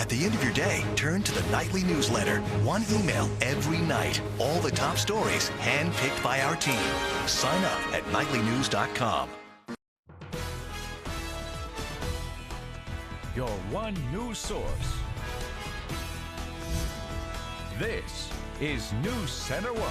At the end of your day, turn to the nightly newsletter. One email every night. All the top stories handpicked by our team. Sign up at nightlynews.com. Your one news source. This is News Center 1.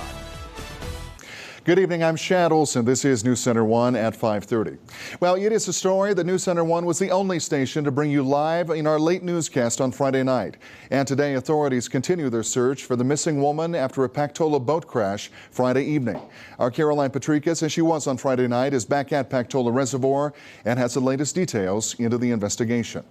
Good evening, I'm Shad Olson. This is News Center 1 at 5:30. Well, it is a story that News Center 1 was the only station to bring you live in our late newscast on Friday night. And today, authorities continue their search for the missing woman after a Pactola boat crash Friday evening. Our Caroline Patricus, as she was on Friday night, is back at Pactola Reservoir and has the latest details into the investigation.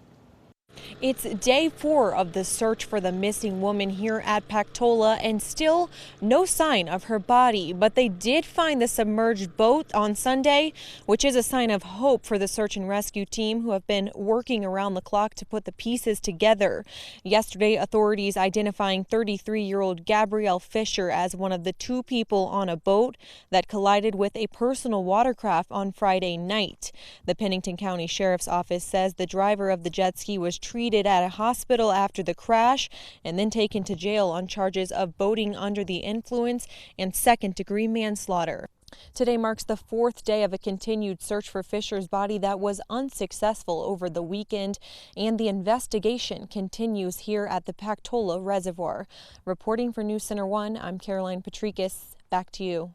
It's day 4 of the search for the missing woman here at Pactola, and still no sign of her body. But they did find the submerged boat on Sunday, which is a sign of hope for the search and rescue team, who have been working around the clock to put the pieces together. Yesterday, authorities identifying 33-year-old Gabrielle Fisher as one of the 2 people on a boat that collided with a personal watercraft on Friday night. The Pennington County Sheriff's Office says the driver of the jet ski was treated at a hospital after the crash and then taken to jail on charges of boating under the influence and second-degree manslaughter. Today marks the 4th day of a continued search for Fisher's body that was unsuccessful over the weekend, and the investigation continues here at the Pactola Reservoir. Reporting for News Center 1, I'm Caroline Patricus. Back to you.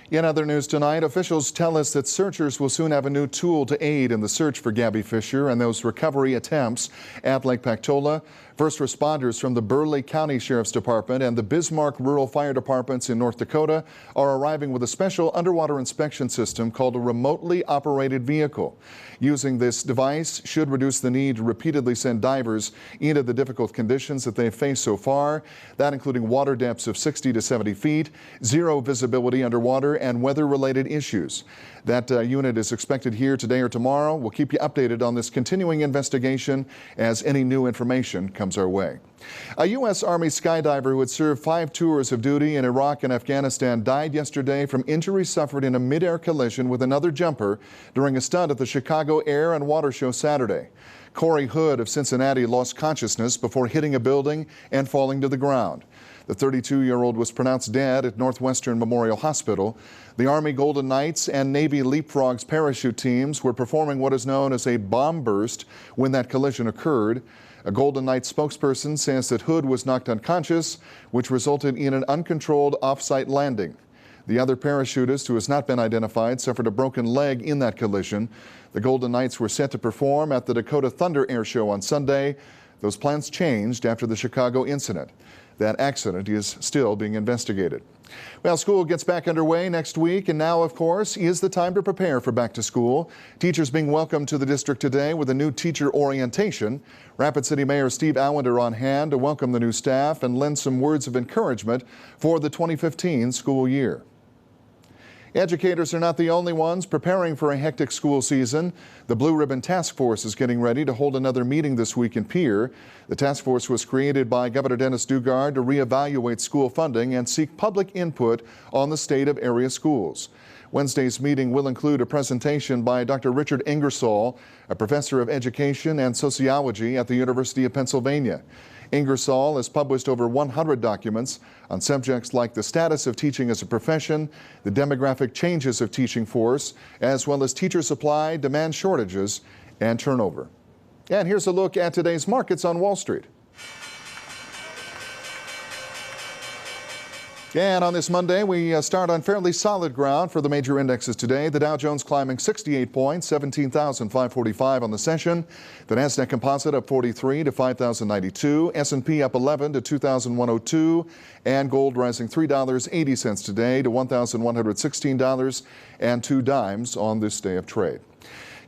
In other news tonight, officials tell us that searchers will soon have a new tool to aid in the search for Gabby Fisher and those recovery attempts at Lake Pactola. First responders from the Burleigh County Sheriff's Department and the Bismarck Rural Fire Departments in North Dakota are arriving with a special underwater inspection system called a remotely operated vehicle. Using this device should reduce the need to repeatedly send divers into the difficult conditions that they've faced so far, that including water depths of 60 to 70 feet, zero visibility underwater, and weather-related issues. That unit is expected here today or tomorrow. We'll keep you updated on this continuing investigation as any new information comes our way. A U.S. Army skydiver who had served 5 tours of duty in Iraq and Afghanistan died yesterday from injuries suffered in a mid-air collision with another jumper during a stunt at the Chicago Air and Water Show Saturday. Corey Hood of Cincinnati lost consciousness before hitting a building and falling to the ground. The 32-year-old was pronounced dead at Northwestern Memorial Hospital. The Army Golden Knights and Navy Leapfrogs parachute teams were performing what is known as a bomb burst when that collision occurred. A Golden Knights spokesperson says that Hood was knocked unconscious, which resulted in an uncontrolled off-site landing. The other parachutist, who has not been identified, suffered a broken leg in that collision. The Golden Knights were set to perform at the Dakota Thunder Air Show on Sunday. Those plans changed after the Chicago incident. That accident is still being investigated. Well, school gets back underway next week, and now, of course, is the time to prepare for back to school. Teachers being welcomed to the district today with a new teacher orientation. Rapid City Mayor Steve Allender on hand to welcome the new staff and lend some words of encouragement for the 2015 school year. Educators are not the only ones preparing for a hectic school season. The Blue Ribbon Task Force is getting ready to hold another meeting this week in Pierre. The task force was created by Governor Dennis Daugaard to reevaluate school funding and seek public input on the state of area schools. Wednesday's meeting will include a presentation by Dr. Richard Ingersoll, a professor of education and sociology at the University of Pennsylvania. Ingersoll has published over 100 documents on subjects like the status of teaching as a profession, the demographic changes of teaching force, as well as teacher supply, demand shortages, and turnover. And here's a look at today's markets on Wall Street. And on this Monday, we start on fairly solid ground for the major indexes today. The Dow Jones climbing 68 points, 17,545 on the session. The Nasdaq Composite up 43 to 5,092. S&P up 11 to 2,102. And gold rising $3.80 today to $1,116.02 on this day of trade.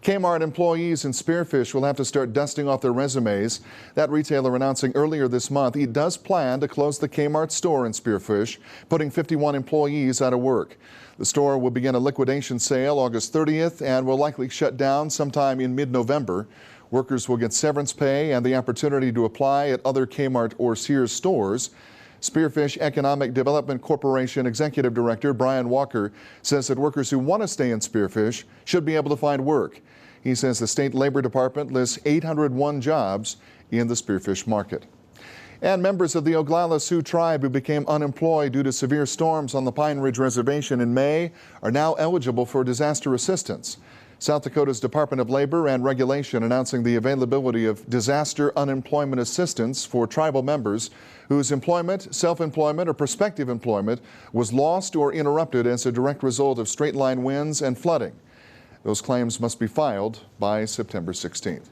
Kmart employees in Spearfish will have to start dusting off their resumes. That retailer announcing earlier this month he does plan to close the Kmart store in Spearfish, putting 51 employees out of work. The store will begin a liquidation sale August 30th and will likely shut down sometime in mid-November. Workers will get severance pay and the opportunity to apply at other Kmart or Sears stores. Spearfish Economic Development Corporation Executive Director Brian Walker says that workers who want to stay in Spearfish should be able to find work. He says the state labor department lists 801 jobs in the spearfish market. And members of the Oglala Sioux tribe who became unemployed due to severe storms on the Pine Ridge Reservation in May are now eligible for disaster assistance. South Dakota's Department of Labor and Regulation announcing the availability of disaster unemployment assistance for tribal members whose employment, self-employment, or prospective employment was lost or interrupted as a direct result of straight-line winds and flooding. Those claims must be filed by September 16th.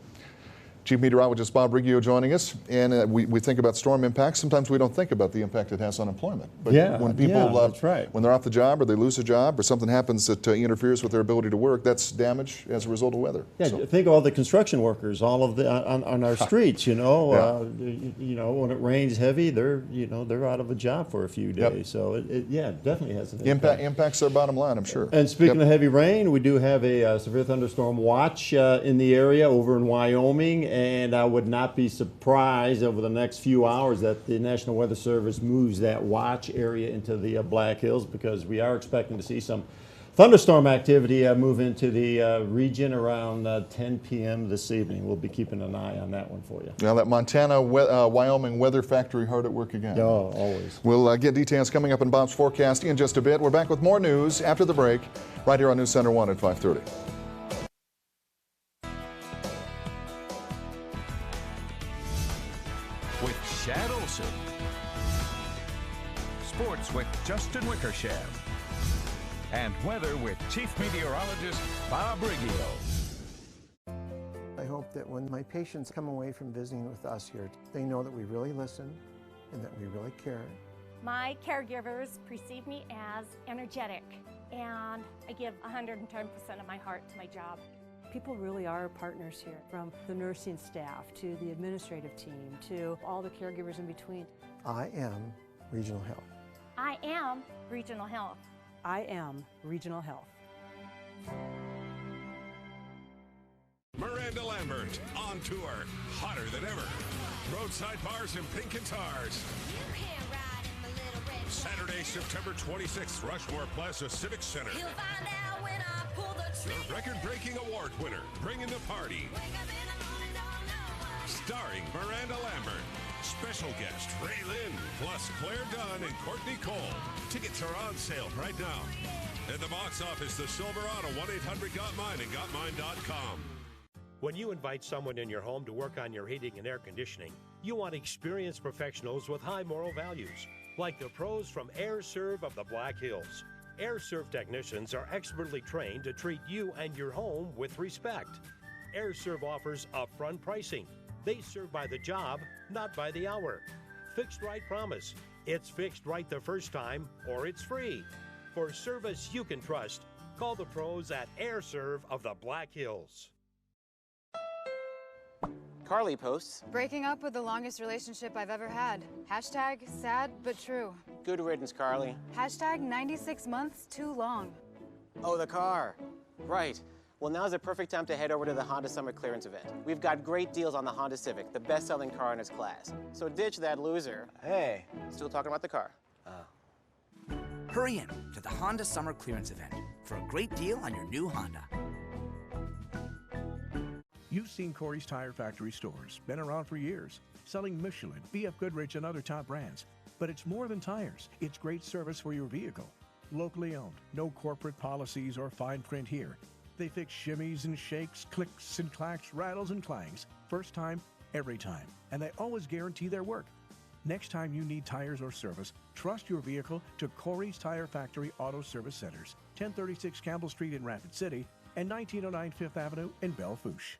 Chief Meteorologist Bob Riggio joining us, and we think about storm impacts. Sometimes we don't think about the impact it has on employment. But when people, that's right. when they're off the job or they lose a job or something happens that interferes with their ability to work, that's damage as a result of weather. Yeah, so. Think of all the construction workers, all of the on our streets. You know, when it rains heavy, they're out of a job for a few days. Yep. So it definitely has an Impacts their bottom line, I'm sure. And speaking of heavy rain, we do have a severe thunderstorm watch in the area over in Wyoming. And I would not be surprised over the next few hours that the National Weather Service moves that watch area into the Black Hills, because we are expecting to see some thunderstorm activity move into the region around 10 p.m. this evening. We'll be keeping an eye on that one for you. Now that Montana, Wyoming weather factory hard at work again. Oh, always. We'll get details coming up in Bob's forecast in just a bit. We're back with more news after the break right here on News Center 1 at 5:30. With Shad Olson. Sports with Justin Wickersham. And weather with Chief Meteorologist Bob Riggio. I hope that when my patients come away from visiting with us here, they know that we really listen and that we really care. My caregivers perceive me as energetic, and I give 110% of my heart to my job. People really are partners here, from the nursing staff to the administrative team to all the caregivers in between. I am Regional Health. I am Regional Health. I am Regional Health. Miranda Lambert on tour, hotter than ever. Roadside bars and pink guitars. Saturday, September 26th, Rushmore Plaza Civic Center. The record-breaking award winner, bringing the party. Starring Miranda Lambert. Special guest Ray Lynn, plus Claire Dunn and Courtney Cole. Tickets are on sale right now. At the box office, the Silverado, 1-800-GOT-MINE and GotMine.com. When you invite someone in your home to work on your heating and air conditioning, you want experienced professionals with high moral values, like the pros from AirServe of the Black Hills. AirServe technicians are expertly trained to treat you and your home with respect. AirServe offers upfront pricing. They serve by the job, not by the hour. Fixed Right promise. It's fixed right the first time, or it's free. For service you can trust, call the pros at AirServe of the Black Hills. Carly posts, breaking up with the longest relationship I've ever had. Hashtag sad but true. good riddance, Carly. Hashtag 96 months too long. Oh, the car. Right. Well, now's the perfect time to head over to the Honda Summer Clearance event. We've got great deals on the Honda Civic, the best-selling car in its class. So ditch that loser. Hey. Still talking about the car. Hurry in to the Honda Summer Clearance event for a great deal on your new Honda. You've seen Corey's Tire Factory stores, been around for years, selling Michelin, BF Goodrich, and other top brands. But it's more than tires. It's great service for your vehicle. Locally owned, no corporate policies or fine print here. They fix shimmies and shakes, clicks and clacks, rattles and clangs. First time, every time. And they always guarantee their work. Next time you need tires or service, trust your vehicle to Corey's Tire Factory Auto Service Centers, 1036 Campbell Street in Rapid City and 1909 Fifth Avenue in Belle Fourche.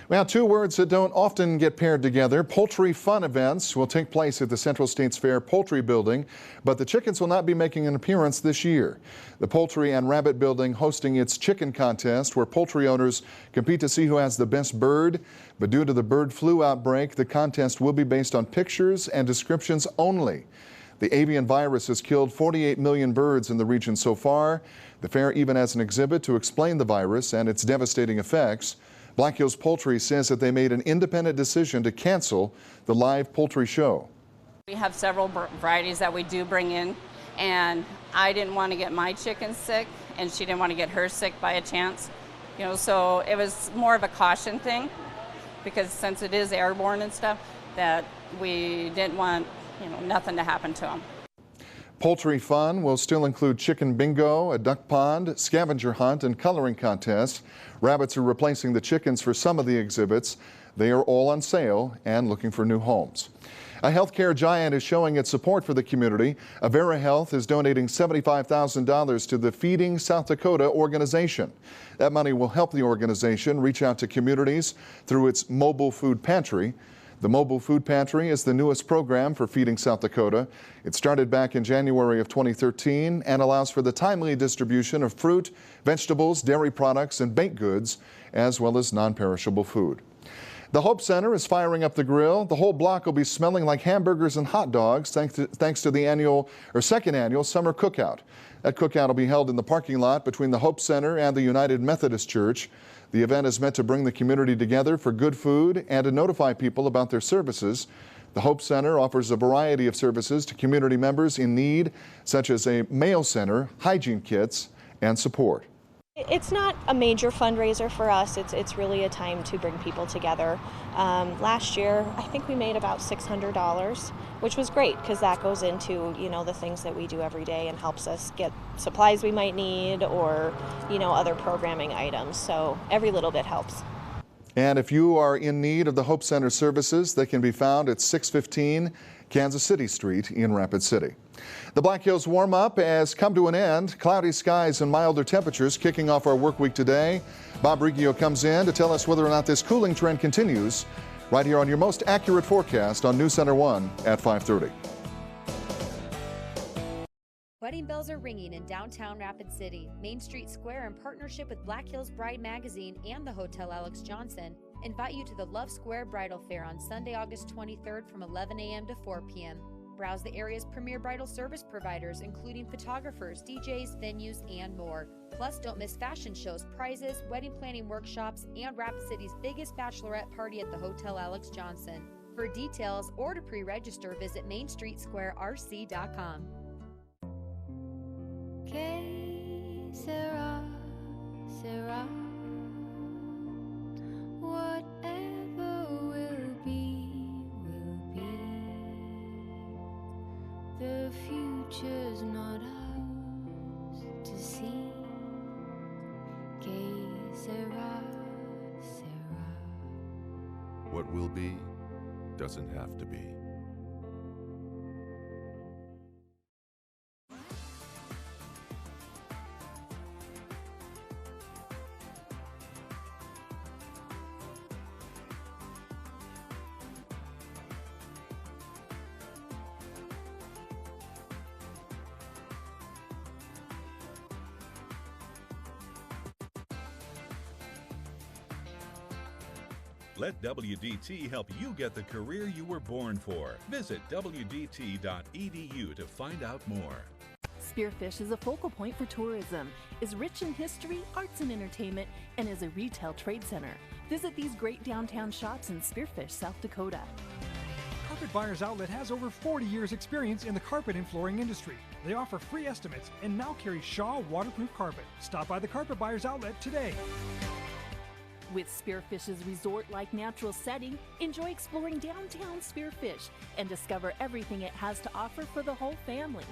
Well, two words that don't often get paired together. Poultry fun events will take place at the Central States Fair Poultry Building, but the chickens will not be making an appearance this year. The Poultry and Rabbit Building hosting its chicken contest, where poultry owners compete to see who has the best bird. But due to the bird flu outbreak, the contest will be based on pictures and descriptions only. The avian virus has killed 48 million birds in the region so far. The fair even has an exhibit to explain the virus and its devastating effects. Black Hills Poultry says that they made an independent decision to cancel the live poultry show. We have several varieties that we do bring in, and I didn't want to get my chicken sick, and she didn't want to get her sick by a chance. You know, so it was more of a caution thing. because since it is airborne and stuff, that we didn't want, nothing to happen to them. Poultry fun will still include chicken bingo, a duck pond, scavenger hunt, and coloring contests. Rabbits are replacing the chickens for some of the exhibits. They are all on sale and looking for new homes. A healthcare giant is showing its support for the community. Avera Health is donating $75,000 to the Feeding South Dakota organization. That money will help the organization reach out to communities through its mobile food pantry. The Mobile Food Pantry is the newest program for Feeding South Dakota. It started back in January of 2013 and allows for the timely distribution of fruit, vegetables, dairy products, and baked goods, as well as non-perishable food. The Hope Center is firing up the grill. The whole block will be smelling like hamburgers and hot dogs thanks to the second annual summer cookout. That cookout will be held in the parking lot between the Hope Center and the United Methodist Church. The event is meant to bring the community together for good food and to notify people about their services. The Hope Center offers a variety of services to community members in need, such as a mail center, hygiene kits, and support. It's not a major fundraiser for us. It's really a time to bring people together. Last year, I think we made about $600, which was great because that goes into, the things that we do every day and helps us get supplies we might need or, other programming items. So every little bit helps. And if you are in need of the Hope Center services, they can be found at 615 Kansas City Street in Rapid City. The Black Hills warm-up has come to an end. Cloudy skies and milder temperatures kicking off our work week today. Bob Riggio comes in to tell us whether or not this cooling trend continues right here on your most accurate forecast on News Center 1 at 5:30. Wedding bells are ringing in downtown Rapid City. Main Street Square, in partnership with Black Hills Bride Magazine and the Hotel Alex Johnson, invite you to the Love Square Bridal Fair on Sunday, August 23rd from 11 a.m. to 4 p.m. Browse the area's premier bridal service providers, including photographers, DJs, venues, and more. Plus, don't miss fashion shows, prizes, wedding planning workshops, and Rapid City's biggest bachelorette party at the Hotel Alex Johnson. For details or to pre-register, visit MainStreetSquareRC.com. Que sera, sera. Whatever will be, will be. The future's not ours to see. Que sera, sera. What will be doesn't have to be. Let WDT help you get the career you were born for. Visit WDT.edu to find out more. Spearfish is a focal point for tourism, is rich in history, arts and entertainment, and is a retail trade center. Visit these great downtown shops in Spearfish, South Dakota. Carpet Buyers Outlet has over 40 years experience in the carpet and flooring industry. They offer free estimates and now carry Shaw waterproof carpet. Stop by the Carpet Buyers Outlet today. With Spearfish's resort-like natural setting, enjoy exploring downtown Spearfish and discover everything it has to offer for the whole family.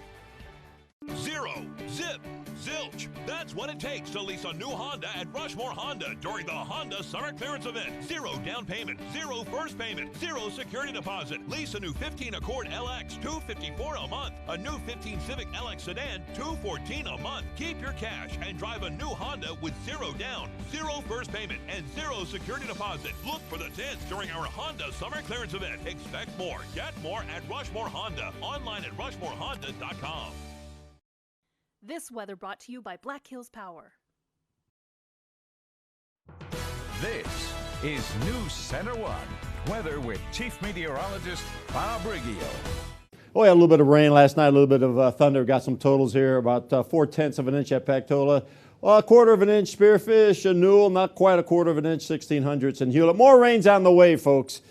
Zero, zip, zilch. That's what it takes to lease a new Honda at Rushmore Honda during the Honda Summer Clearance Event. Zero down payment, zero first payment, zero security deposit. Lease a new 15 Accord LX, $254 a month. A new 15 Civic LX sedan, $214 a month. Keep your cash and drive a new Honda with zero down, zero first payment, and zero security deposit. Look for the tents during our Honda Summer Clearance Event. Expect more. Get more at Rushmore Honda. Online at RushmoreHonda.com. This weather brought to you by Black Hills Power. This is News Center 1. Weather with Chief Meteorologist Bob Riggio. Oh, we had a little bit of rain last night, a little bit of thunder. Got some totals here, about 4/10 of an inch at Pactola. A quarter of an inch, Spearfish, Newell, not quite a quarter of an inch, 1600s in Hewlett. More rain's on the way, folks.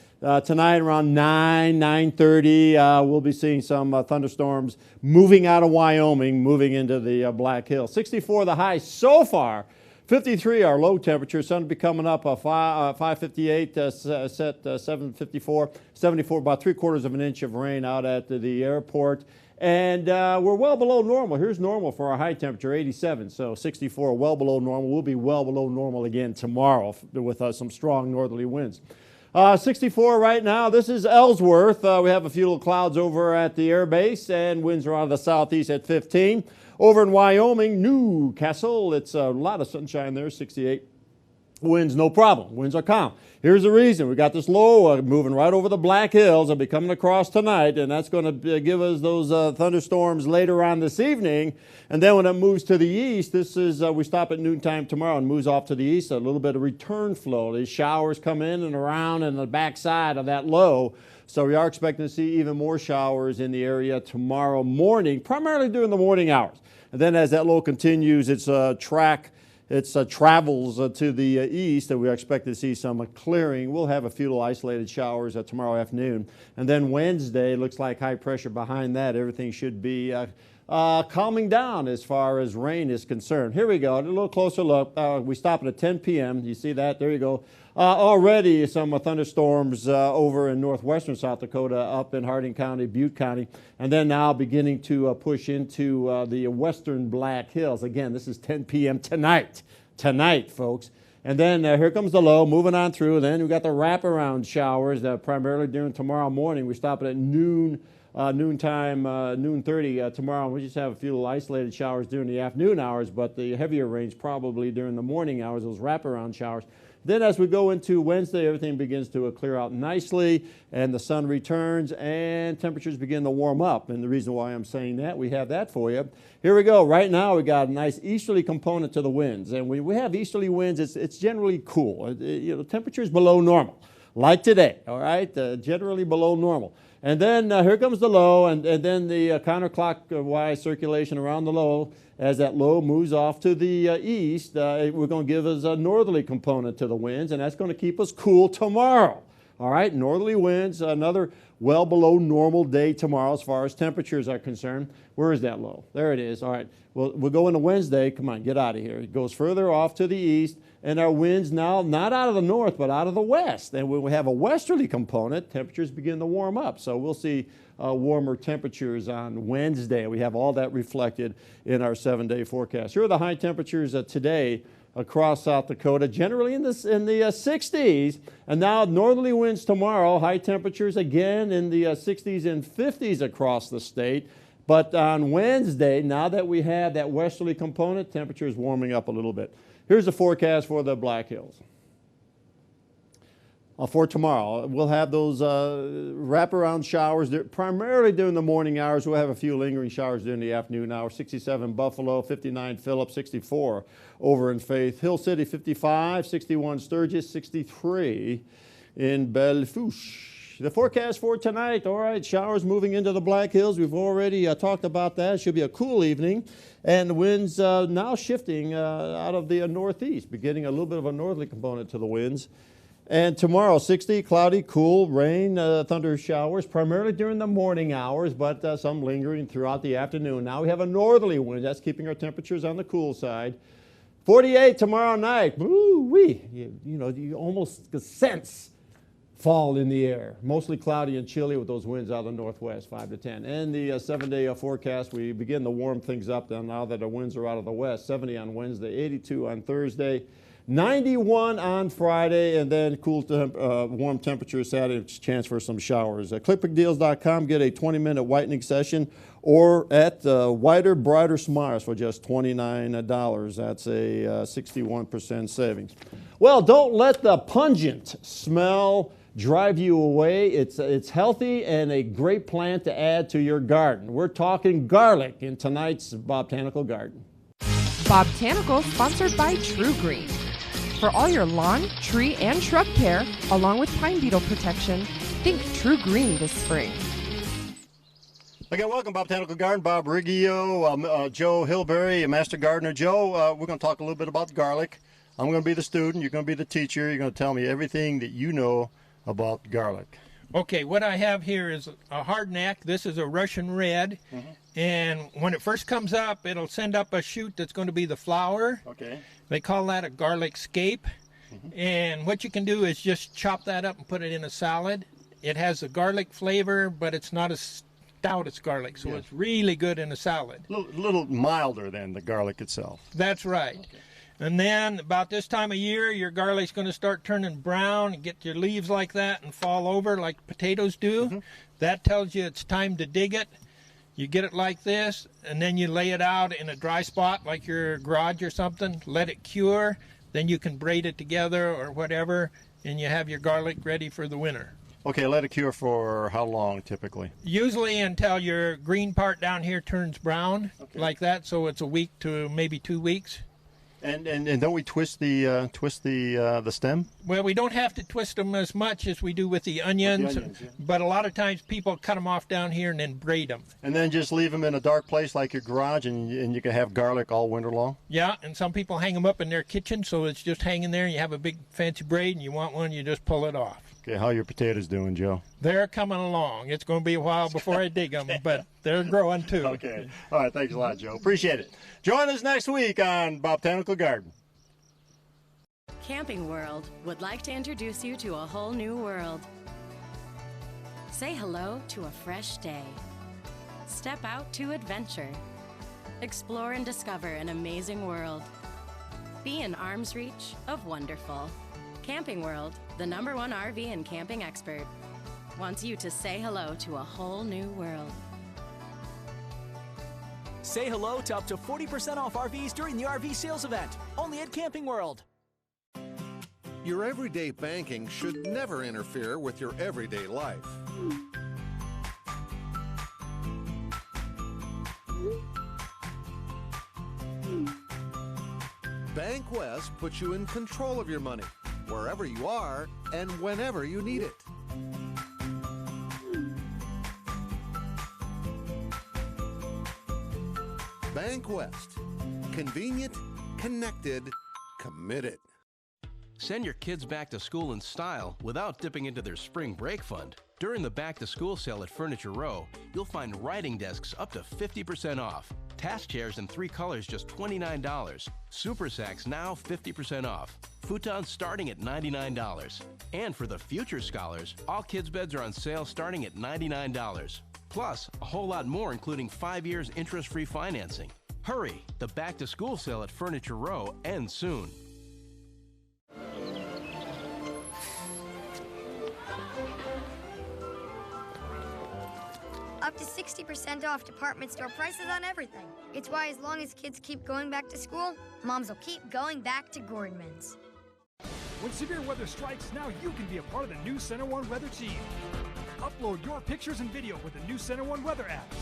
Tonight around 9:30, we'll be seeing some thunderstorms moving out of Wyoming, moving into the Black Hills. 64 the high so far 53, our low temperature. Sun will be coming up 5:58, set 7:54, 74, about 3/4 of an inch of rain out at the airport. And we're well below normal. Here's normal for our high temperature, 87. So 64, well below normal. We'll be well below normal again tomorrow with some strong northerly winds. 64 right now. This is Ellsworth. We have a few little clouds over at the air base, and winds are out of the southeast at 15. Over in Wyoming, Newcastle, it's a lot of sunshine there, 68. Winds, no problem. Winds are calm. Here's the reason. We got this low moving right over the Black Hills. It'll be coming across tonight, and that's going to give us those thunderstorms later on this evening. And then when it moves to the east, this is we stop at noontime tomorrow and moves off to the east. A little bit of return flow. These showers come in and around in the backside of that low. So we are expecting to see even more showers in the area tomorrow morning, primarily during the morning hours. And then as that low continues, its travels to the east, and we expect to see some clearing. We'll have a few little isolated showers tomorrow afternoon. And then Wednesday, looks like high pressure behind that. Everything should be calming down as far as rain is concerned. Here we go, a little closer look. We stop at 10 p.m. You see that? There you go. Already some thunderstorms over in northwestern South Dakota, up in Harding County, Butte County, and then now beginning to push into the western Black Hills. Again, this is 10 p.m. tonight, folks. And then here comes the low, moving on through. Then we've got the wraparound showers primarily during tomorrow morning. We stop at noontime, noon 30 tomorrow. We just have a few little isolated showers during the afternoon hours, but the heavier range probably during the morning hours, those wraparound showers. Then as we go into Wednesday, everything begins to clear out nicely, and the sun returns, and temperatures begin to warm up. And the reason why I'm saying that, we have that for you. Here we go. Right now, we got a nice easterly component to the winds. And when we have easterly winds, it's generally cool. Temperatures below normal, like today, all right? Generally below normal. And then here comes the low, and then the counterclockwise circulation around the low. As that low moves off to the east, we're going to give us a northerly component to the winds, and that's going to keep us cool tomorrow. All right, northerly winds, another well below normal day tomorrow as far as temperatures are concerned. Where is that low? There it is. All right, we'll go into Wednesday. Come on, get out of here. It goes further off to the east, and our winds now not out of the north, but out of the west. And when we have a westerly component, temperatures begin to warm up. So we'll see warmer temperatures on Wednesday. We have all that reflected in our 7-day forecast. Here are the high temperatures today across South Dakota, generally in the 60s. And now northerly winds tomorrow, high temperatures again in the 60s and 50s across the state. But on Wednesday, now that we have that westerly component, temperatures warming up a little bit. Here's the forecast for the Black Hills. For tomorrow, we'll have those wraparound showers primarily during the morning hours. We'll have a few lingering showers during the afternoon hours. 67 Buffalo, 59 Phillips, 64 over in Faith. Hill City 55, 61 Sturgis, 63 in Belle Fourche. The forecast for tonight, all right, showers moving into the Black Hills. We've already talked about that. It should be a cool evening. And the winds now shifting out of the northeast, beginning a little bit of a northerly component to the winds. And tomorrow, 60, cloudy, cool, rain, thunder showers, primarily during the morning hours, but some lingering throughout the afternoon. Now we have a northerly wind. That's keeping our temperatures on the cool side. 48 tomorrow night. Woo-wee. You almost sense fall in the air. Mostly cloudy and chilly with those winds out of the northwest, 5 to 10. And the 7-day forecast, we begin to warm things up now that the winds are out of the west. 70 on Wednesday, 82 on Thursday. 91 on Friday, and then cool warm temperatures Saturday, chance for some showers. ClickPickDeals.com, get a 20-minute whitening session, or at Whiter, Brighter Smiles for just $29. That's a 61% savings. Well, don't let the pungent smell drive you away. It's healthy and a great plant to add to your garden. We're talking garlic in tonight's Botanical Garden. Botanical, sponsored by True Green. For all your lawn, tree, and shrub care, along with pine beetle protection, think True Green this spring. Again, welcome, Botanical Garden. Bob Riggio, Joe Hilberry, Master Gardener. Joe, we're going to talk a little bit about garlic. I'm going to be the student. You're going to be the teacher. You're going to tell me everything that you know about garlic. Okay, what I have here is a hardneck. This is a Russian red. And when it first comes up, it'll send up a shoot that's going to be the flower. Okay. They call that a garlic scape. And what you can do is just chop that up and put it in a salad. It has a garlic flavor, but it's not as stout as garlic, so it's really good in a salad. A little milder than the garlic itself. That's right. Okay. And then about this time of year, your garlic's going to start turning brown and get your leaves like that and fall over like potatoes do. That tells you it's time to dig it. You get it like this, and then you lay it out in a dry spot like your garage or something, let it cure, then you can braid it together or whatever, and you have your garlic ready for the winter. Okay, let it cure for how long typically? Usually until your green part down here turns brown, like that, so it's a week to maybe 2 weeks. And don't we twist the stem? Well, we don't have to twist them as much as we do with the onions, but a lot of times people cut them off down here and then braid them. And then just leave them in a dark place like your garage, and you can have garlic all winter long? Yeah, and some people hang them up in their kitchen, so it's just hanging there, and you have a big fancy braid, and you want one, you just pull it off. Okay, how are your potatoes doing, Joe? They're coming along. It's going to be a while before I dig them, but they're growing too. Okay. All right, thanks a lot, Joe. Appreciate it. Join us next week on Botanical Garden. Camping World would like to introduce you to a whole new world. Say hello to a fresh day. Step out to adventure. Explore and discover an amazing world. Be in arm's reach of wonderful. Camping World, the #1 RV and camping expert, wants you to say hello to a whole new world. Say hello to up to 40% off RVs during the RV sales event, only at Camping World. Your everyday banking should never interfere with your everyday life. Bank West puts you in control of your money, wherever you are and whenever you need it. Bank West. Convenient, connected, committed. Send your kids back to school in style without dipping into their spring break fund. During the back-to-school sale at Furniture Row, you'll find writing desks up to 50% off. Task chairs in 3 colors just $29. Super sacks now 50% off. Futons starting at $99. And for the future scholars, all kids' beds are on sale starting at $99. Plus, a whole lot more including 5 years interest-free financing. Hurry! The back-to-school sale at Furniture Row ends soon. Up to 60% off department store prices on everything. It's why as long as kids keep going back to school, moms will keep going back to Gordman's. When severe weather strikes, now you can be a part of the new Center One weather team. Upload your pictures and video with the new Center One weather app,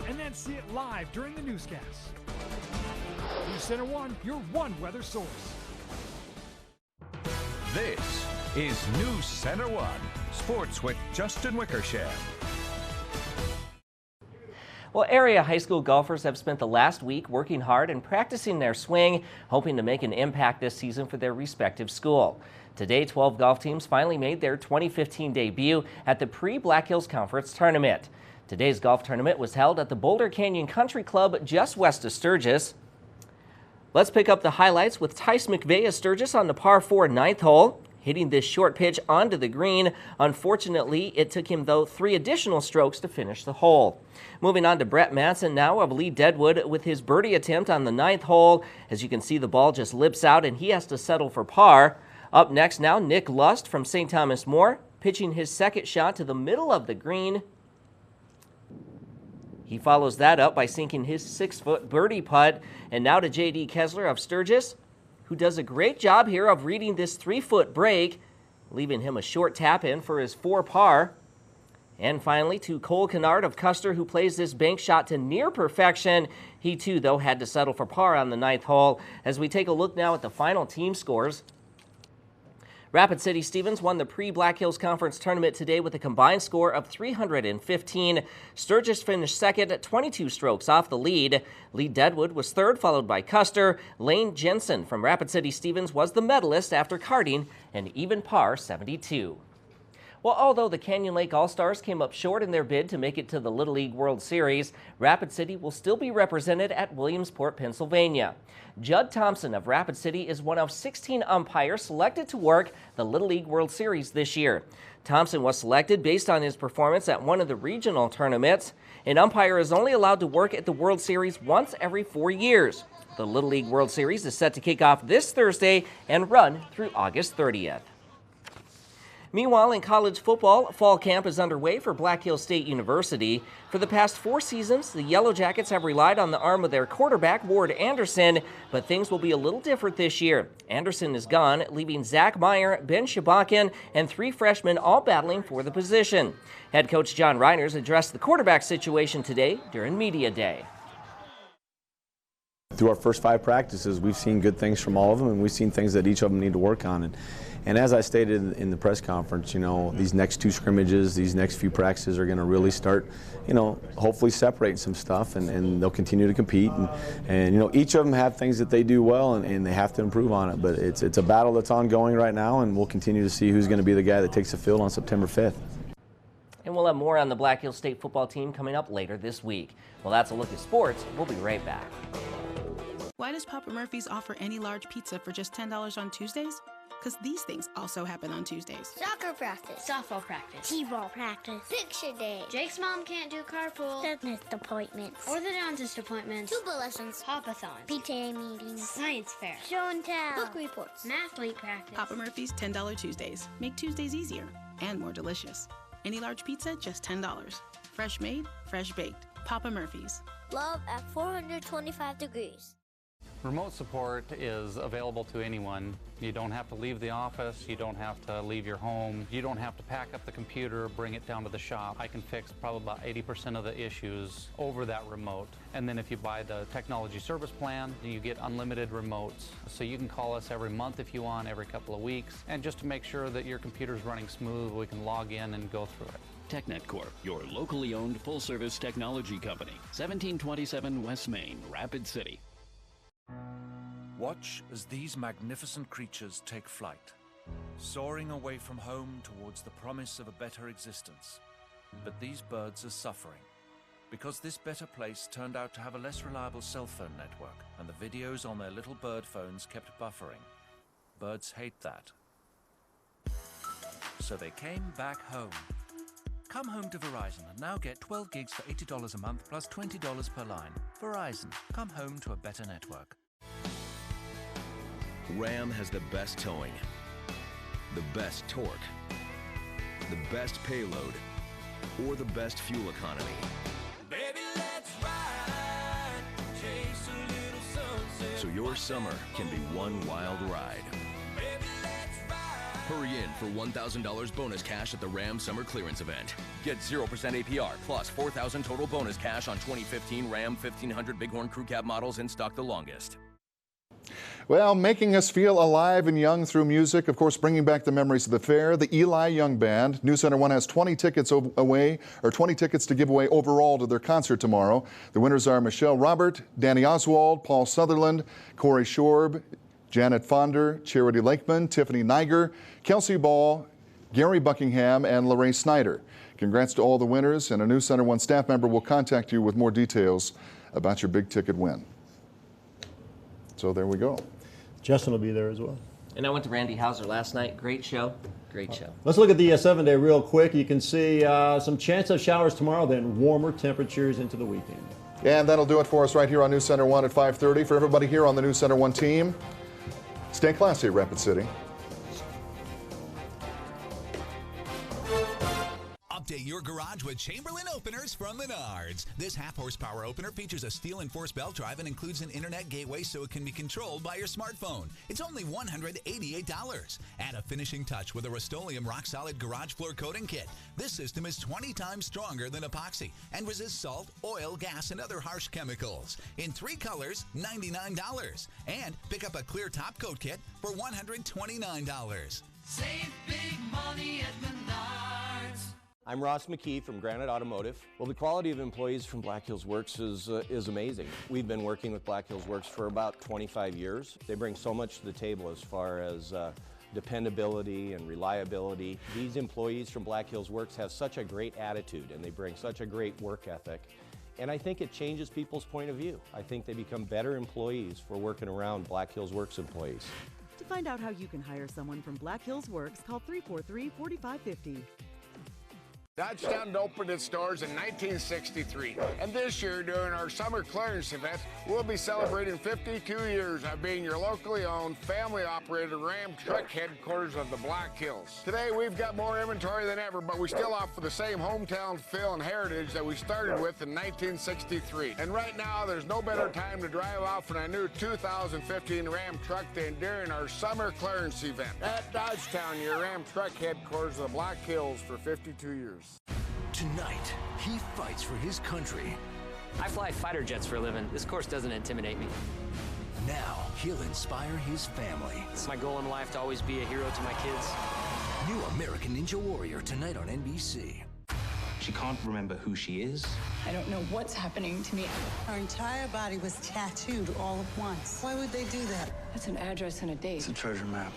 and then see it live during the newscasts. New Center One, your one weather source. This is News Center One, sports with Justin Wickersham. Well, area high school golfers have spent the last week working hard and practicing their swing, hoping to make an impact this season for their respective school. Today, 12 golf teams finally made their 2015 debut at the Pre-Black Hills Conference Tournament. Today's golf tournament was held at the Boulder Canyon Country Club just west of Sturgis. Let's pick up the highlights with Tice McVeigh of Sturgis on the par 4 9th hole. Hitting this short pitch onto the green. Unfortunately, it took him, though, 3 additional strokes to finish the hole. Moving on to Brett Matson now of Lee Deadwood with his birdie attempt on the 9th hole. As you can see, the ball just lips out and he has to settle for par. Up next now, Nick Lust from St. Thomas More, pitching his second shot to the middle of the green. He follows that up by sinking his 6-foot birdie putt. And now to J.D. Kessler of Sturgis, who does a great job here of reading this 3-foot break, leaving him a short tap in for his 4 par. And finally to Cole Kennard of Custer, who plays this bank shot to near perfection. He too, though, had to settle for par on the 9th hole. As we take a look now at the final team scores, Rapid City Stevens won the Pre-Black Hills Conference Tournament today with a combined score of 315. Sturgis finished second at 22 strokes off the lead. Lee Deadwood was third, followed by Custer. Lane Jensen from Rapid City Stevens was the medalist after carding an even par 72. Well, although the Canyon Lake All-Stars came up short in their bid to make it to the Little League World Series, Rapid City will still be represented at Williamsport, Pennsylvania. Judd Thompson of Rapid City is one of 16 umpires selected to work the Little League World Series this year. Thompson was selected based on his performance at one of the regional tournaments. An umpire is only allowed to work at the World Series once every 4 years. The Little League World Series is set to kick off this Thursday and run through August 30th. Meanwhile, in college football, fall camp is underway for Black Hills State University. For the past 4 seasons, the Yellow Jackets have relied on the arm of their quarterback, Ward Anderson, but things will be a little different this year. Anderson is gone, leaving Zach Meyer, Ben Shabakin, and 3 freshmen all battling for the position. Head coach John Reiners addressed the quarterback situation today during Media Day. Through our first 5 practices, we've seen good things from all of them, and we've seen things that each of them need to work on. And as I stated in the press conference, you know, these next 2 scrimmages, these next few practices are going to really start, you know, hopefully separating some stuff, and they'll continue to compete. And you know, each of them have things that they do well, and they have to improve on it. But it's a battle that's ongoing right now, and we'll continue to see who's going to be the guy that takes the field on September 5th. And we'll have more on the Black Hills State football team coming up later this week. Well, that's a look at sports. We'll be right back. Why does Papa Murphy's offer any large pizza for just $10 on Tuesdays? Because these things also happen on Tuesdays. Soccer practice. Softball practice. T-ball practice. Picture day. Jake's mom can't do carpool. Dentist appointments. Or the dentist appointments. Tuba lessons. Hopathons. PTA meetings. Science fair. Show and tell. Book reports. Mathlete practice. Papa Murphy's $10 Tuesdays. Make Tuesdays easier and more delicious. Any large pizza, just $10. Fresh made, fresh baked. Papa Murphy's. Love at 425 degrees. Remote support is available to anyone. You don't have to leave the office, you don't have to leave your home, you don't have to pack up the computer, bring it down to the shop. I can fix probably about 80% of the issues over that remote. And then if you buy the technology service plan, you get unlimited remotes. So you can call us every month if you want, every couple of weeks. And just to make sure that your computer's running smooth, we can log in and go through it. TechNet Corp, your locally owned full-service technology company. 1727 West Main, Rapid City. Watch as these magnificent creatures take flight, soaring away from home towards the promise of a better existence. But these birds are suffering because this better place turned out to have a less reliable cell phone network, and the videos on their little bird phones kept buffering. Birds hate that. So they came back home. Come home to Verizon and now get 12 gigs for $80 a month plus $20 per line. Verizon, come home to a better network. Ram has the best towing, the best torque, the best payload, or the best fuel economy. Baby, let's ride, chase a little sunset. So your summer can be one wild ride. Baby, let's ride. Hurry in for $1,000 bonus cash at the Ram Summer Clearance Event. Get 0% APR plus $4,000 total bonus cash on 2015 Ram 1500 Bighorn Crew Cab models in stock the longest. Well, making us feel alive and young through music, of course, bringing back the memories of the fair, the Eli Young Band. News Center 1 has 20 tickets to give away overall to their concert tomorrow. The winners are Michelle Robert, Danny Oswald, Paul Sutherland, Corey Shorb, Janet Fonder, Charity Lakeman, Tiffany Niger, Kelsey Ball, Gary Buckingham, and Lorraine Snyder. Congrats to all the winners, and a News Center 1 staff member will contact you with more details about your big ticket win. So there we go. Justin will be there as well. And I went to Randy Hauser last night. Great show. Great show. Let's look at the 7-day real quick. You can see some chance of showers tomorrow, then warmer temperatures into the weekend. And that'll do it for us right here on News Center 1 at 5:30. For everybody here on the News Center 1 team, stay classy, Rapid City. Update your garage with Chamberlain openers from Menards. This half-horsepower opener features a steel-enforced belt drive and includes an internet gateway so it can be controlled by your smartphone. It's only $188. Add a finishing touch with a Rust-Oleum rock-solid garage floor coating kit. This system is 20 times stronger than epoxy and resists salt, oil, gas, and other harsh chemicals. In 3 colors, $99. And pick up a clear top coat kit for $129. Save big money at Menards. I'm Ross McKee from Granite Automotive. Well, the quality of employees from Black Hills Works is amazing. We've been working with Black Hills Works for about 25 years. They bring so much to the table as far as dependability and reliability. These employees from Black Hills Works have such a great attitude and they bring such a great work ethic. And I think it changes people's point of view. I think they become better employees for working around Black Hills Works employees. To find out how you can hire someone from Black Hills Works, call 343-4550. Dodgetown opened its doors in 1963, and this year during our summer clearance event, we'll be celebrating 52 years of being your locally owned, family-operated Ram truck headquarters of the Black Hills. Today we've got more inventory than ever, but we still offer the same hometown feel and heritage that we started with in 1963. And right now, there's no better time to drive off in a new 2015 Ram truck than during our summer clearance event. At Dodgetown, your Ram truck headquarters of the Black Hills for 52 years. Tonight, he fights for his country. I fly fighter jets for a living. This course doesn't intimidate me. Now, he'll inspire his family. It's my goal in life to always be a hero to my kids. New American Ninja Warrior tonight on NBC. She can't remember who she is. I don't know what's happening to me. Her entire body was tattooed all at once. Why would they do that? That's an address and a date. It's a treasure map.